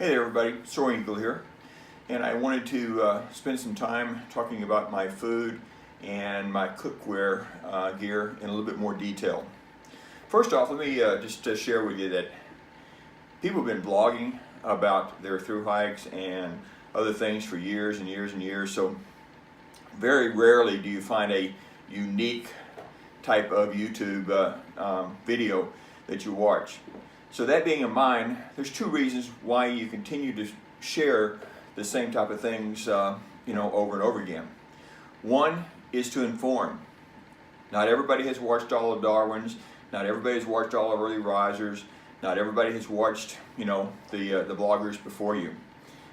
Hey there everybody, Soaring Eagle here, and I wanted to spend some time talking about my food and my cookware gear in a little bit more detail. First off, let me just share with you that people have been blogging about their thru hikes and other things for years and years and years, so very rarely do you find a unique type of YouTube video that you watch. So that being in mind, there's two reasons why you continue to share the same type of things over and over again. One is to inform. Not everybody has watched all of Darwin's, not everybody has watched all of Early Risers, not everybody has watched the bloggers before you.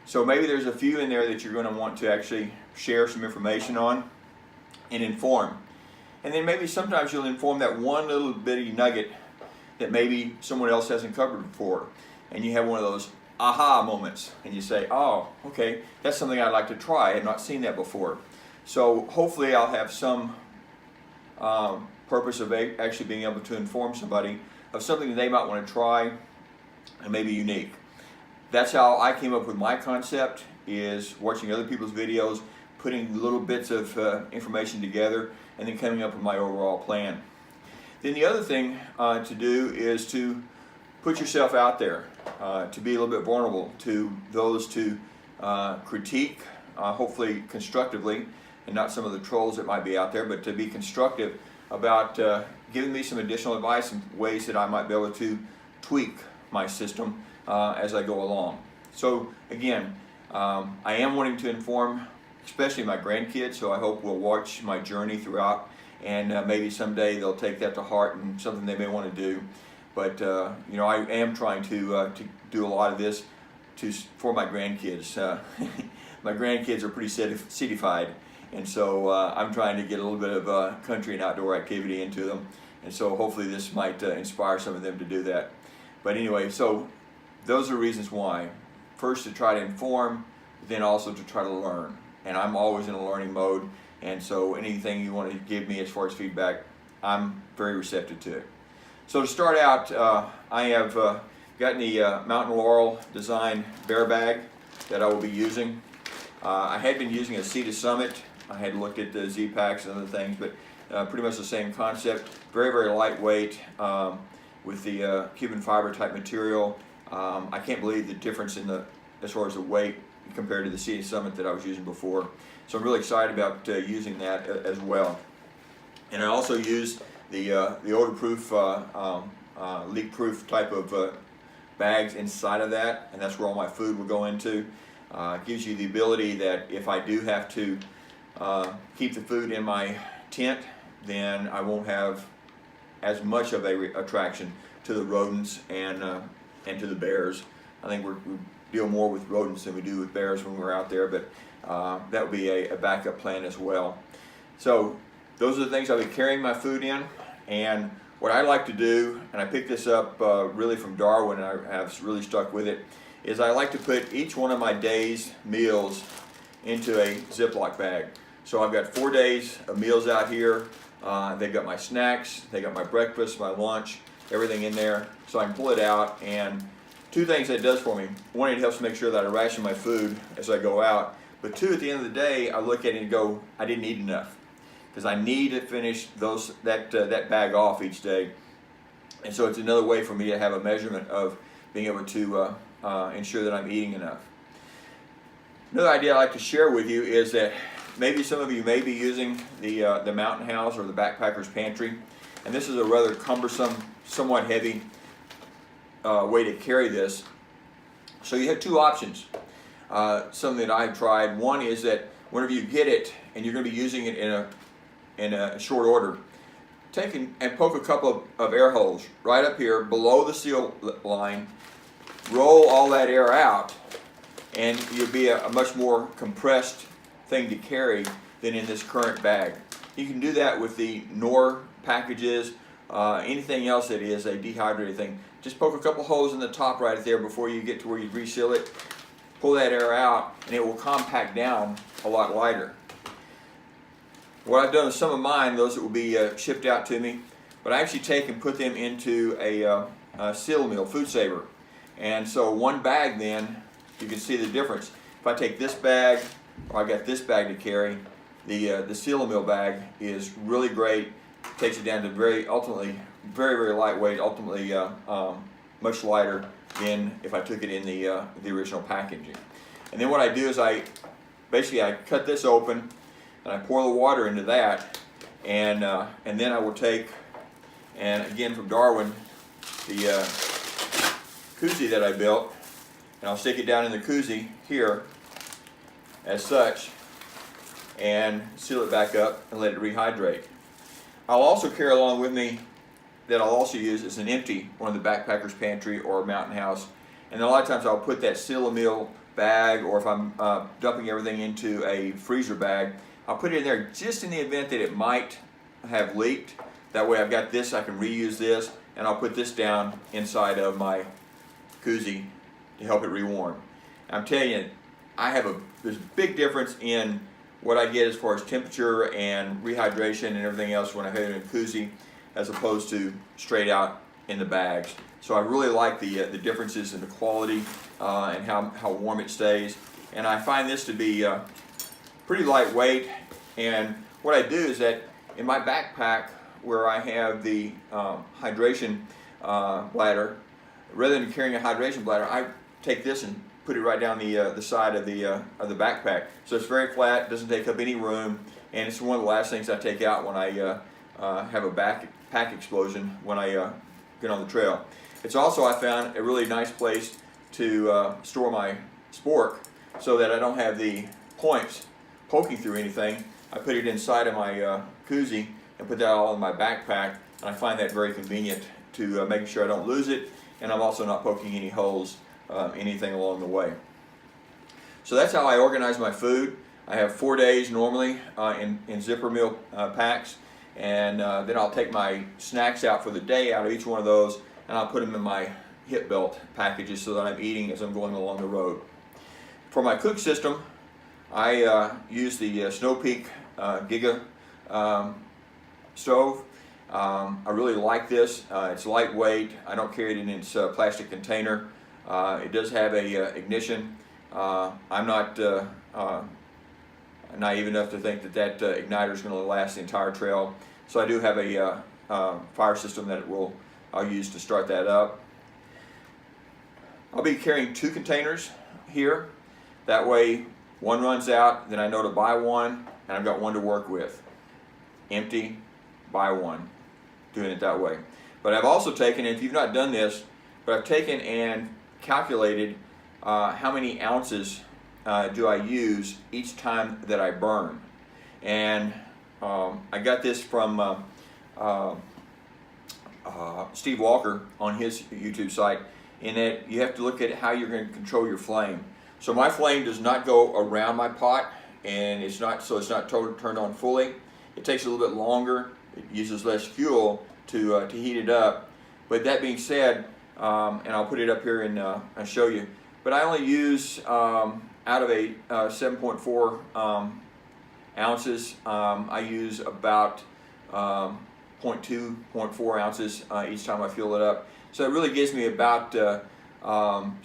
So maybe there's a few in there that you're going to want to actually share some information on and inform. And then maybe sometimes you'll inform that one little bitty nugget that maybe someone else hasn't covered before, and you have one of those aha moments and you say, oh, okay, that's something I'd like to try. I had not seen that before. So hopefully I'll have some purpose of actually being able to inform somebody of something that they might want to try and maybe unique. That's how I came up with my concept, is watching other people's videos, putting little bits of information together, and then coming up with my overall plan. Then the other thing to do is to put yourself out there, to be a little bit vulnerable to those to critique, hopefully constructively, and not some of the trolls that might be out there, but to be constructive about giving me some additional advice and ways that I might be able to tweak my system as I go along. So again, I am wanting to inform, especially my grandkids, so I hope will watch my journey throughout, and maybe someday they'll take that to heart and something they may want to do. But I am trying to do a lot of this for my grandkids. My grandkids are pretty cityfied, and so I'm trying to get a little bit of country and outdoor activity into them, and so hopefully this might inspire some of them to do that. But anyway, so those are reasons why. First, to try to inform, then also to try to learn. And I'm always in a learning mode, and so anything you want to give me as far as feedback, I'm very receptive to it. So to start out, I have gotten the Mountain Laurel Design bear bag that I will be using. I had been using a Sea to Summit. I had looked at the Z-Packs and other things, but pretty much the same concept. Very, very lightweight with the Cuban fiber type material. I can't believe the difference as far as the weight compared to the Sea to Summit that I was using before. So I'm really excited about using that as well. And I also use the odor-proof, leak-proof type of bags inside of that, and that's where all my food will go into. It gives you the ability that if I do have to keep the food in my tent, then I won't have as much of a attraction to the rodents and to the bears. I think we deal more with rodents than we do with bears when we're out there, but that would be a backup plan as well. So those are the things I'll be carrying my food in. And what I like to do, and I picked this up really from Darwin, and I have really stuck with it, is I like to put each one of my day's meals into a Ziploc bag. So I've got 4 days of meals out here. They've got my snacks, they got my breakfast, my lunch, everything in there. So I can pull it out, and two things that it does for me. One, it helps make sure that I ration my food as I go out. But two, at the end of the day, I look at it and go, I didn't eat enough, because I need to finish that bag off each day. And so it's another way for me to have a measurement of being able to ensure that I'm eating enough. Another idea I'd like to share with you is that maybe some of you may be using the Mountain House or the Backpacker's Pantry, and this is a rather cumbersome, somewhat heavy way to carry this. So you have two options. Something that I've tried. One is that whenever you get it and you're going to be using it in a short order, take and poke a couple of air holes right up here below the seal line, roll all that air out, and you'll be a much more compressed thing to carry than in this current bag. You can do that with the Knorr packages, anything else that is a dehydrated thing. Just poke a couple holes in the top right there before you get to where you reseal it, pull that air out, and it will compact down a lot lighter. What I've done with some of mine, those that will be shipped out to me, but I actually take and put them into a seal meal, food saver. And so one bag then you can see the difference. If I take this bag, or I got this bag to carry, the Seal-A-Meal bag is really great. Takes it down to ultimately very lightweight, ultimately much lighter than if I took it in the original packaging. And then what I do is I cut this open and I pour the water into that, and then I will take, and again from Darwin, the koozie that I built, and I'll stick it down in the koozie here as such and seal it back up and let it rehydrate. I'll also carry along with me, that I'll also use, is an empty, one of the backpacker's pantry or Mountain House. And a lot of times I'll put that Seal-A-Meal bag, or if I'm dumping everything into a freezer bag, I'll put it in there just in the event that it might have leaked. That way I've got this, I can reuse this, and I'll put this down inside of my koozie to help it rewarm. I'm telling you, there's a big difference in what I get as far as temperature and rehydration and everything else when I have it in a koozie, as opposed to straight out in the bags. So I really like the differences in the quality and how warm it stays. And I find this to be pretty lightweight. And what I do is that in my backpack, where I have the hydration bladder, rather than carrying a hydration bladder, I take this and put it right down the side of the backpack. So it's very flat, doesn't take up any room, and it's one of the last things I take out when I have a backpack explosion when I get on the trail. It's also, I found, a really nice place to store my spork, so that I don't have the points poking through anything. I put it inside of my koozie and put that all in my backpack, and I find that very convenient to making sure I don't lose it, and I'm also not poking any holes anything along the way. So that's how I organize my food. I have 4 days normally in zipper meal packs, and then I'll take my snacks out for the day out of each one of those, and I'll put them in my hip belt packages so that I'm eating as I'm going along the road. For my cook system, I use the Snow Peak Giga stove. I really like this. It's lightweight. I don't carry it in its plastic container. It does have a ignition. I'm not naive enough to think that igniter is going to last the entire trail. So I do have a fire system that I'll use to start that up. I'll be carrying 2 containers here. That way, one runs out, then I know to buy one, and I've got one to work with. Empty, buy one. Doing it that way. But I've also taken, if you've not done this, but I've taken and calculated how many ounces do I use each time that I burn. And I got this from Steve Walker on his YouTube site, in that you have to look at how you're going to control your flame. So my flame does not go around my pot, and it's not turned on fully. It takes a little bit longer. It uses less fuel to heat it up. But that being said, and I'll put it up here and I'll show you. But I only use out of a 7.4 ounces. I use about 0.2, 0.4 ounces each time I fill it up. So it really gives me about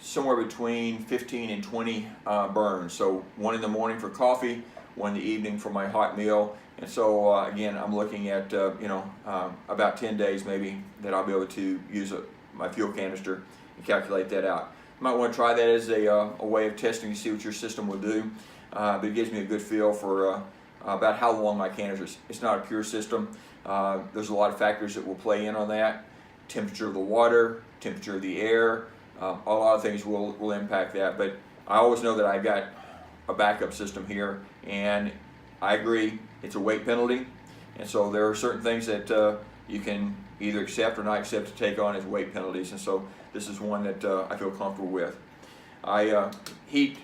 somewhere between 15 and 20 burns. So one in the morning for coffee, one in the evening for my hot meal. And so again, I'm looking at about 10 days maybe that I'll be able to use my fuel canister and calculate that out. You might want to try that as a way of testing to see what your system will do. But it gives me a good feel for about how long my canister. It's not a pure system. There's a lot of factors that will play in on that. Temperature of the water, temperature of the air, a lot of things will impact that. But I always know that I've got a backup system here, and I agree it's a weight penalty, and so there are certain things that you can either accept or not accept to take on as weight penalties, and so this is one that I feel comfortable with. I heat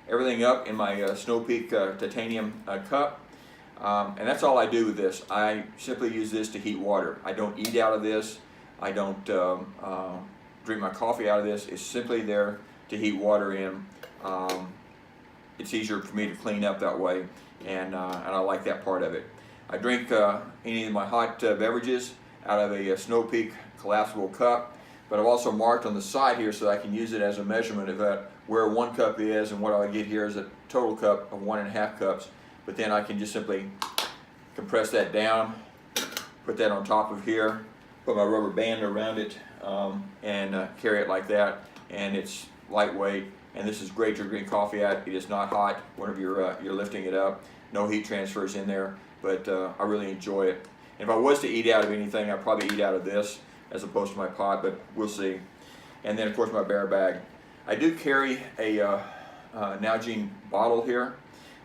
everything up in my Snow Peak titanium cup, and that's all I do with this. I simply use this to heat water. I don't eat out of this. I don't drink my coffee out of this. It's simply there to heat water in. It's easier for me to clean up that way, and I like that part of it. I drink any of my hot beverages out of a Snow Peak collapsible cup. but I've also marked on the side here so that I can use it as a measurement of where 1 cup is, and what I get here is a total cup of 1.5 cups. But then I can just simply compress that down, put that on top of here, put my rubber band around it, and carry it like that. And it's lightweight, and this is great to drink coffee at. It is not hot whenever you're lifting it up. No heat transfers in there, but I really enjoy it. And if I was to eat out of anything, I'd probably eat out of this as opposed to my pot, but we'll see. And then of course my bear bag. I do carry a Nalgene bottle here,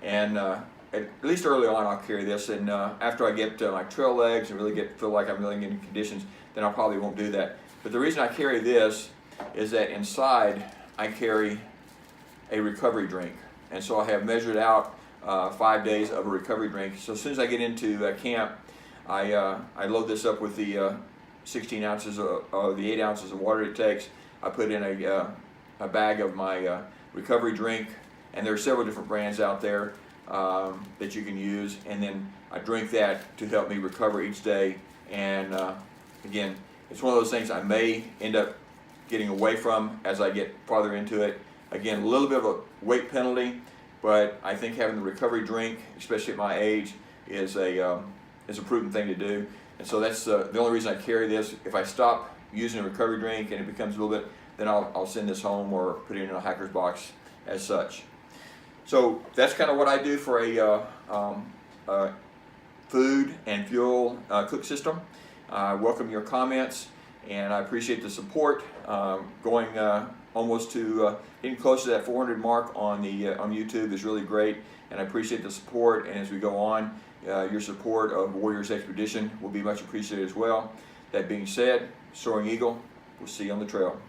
and at least early on I'll carry this, and after I get my trail legs and really feel like I'm really in conditions, then I probably won't do that. But the reason I carry this is that inside I carry a recovery drink, and so I have measured out 5 days of a recovery drink. So as soon as I get into camp, I load this up with the 16 ounces of the 8 ounces of water it takes. I put in a bag of my recovery drink, and there are several different brands out there that you can use, and then I drink that to help me recover each day. And again, it's one of those things I may end up getting away from as I get farther into it. Again, a little bit of a weight penalty, but I think having the recovery drink, especially at my age, is a prudent thing to do. And so that's the only reason I carry this. If I stop using a recovery drink and it becomes a little bit, then I'll send this home or put it in a hacker's box as such. So that's kind of what I do for a food and fuel cook system. I welcome your comments, and I appreciate the support. Going almost to getting close to that 400 mark on YouTube is really great, and I appreciate the support. And as we go on, your support of Warriors Expedition will be much appreciated as well. That being said, Soaring Eagle, we'll see you on the trail.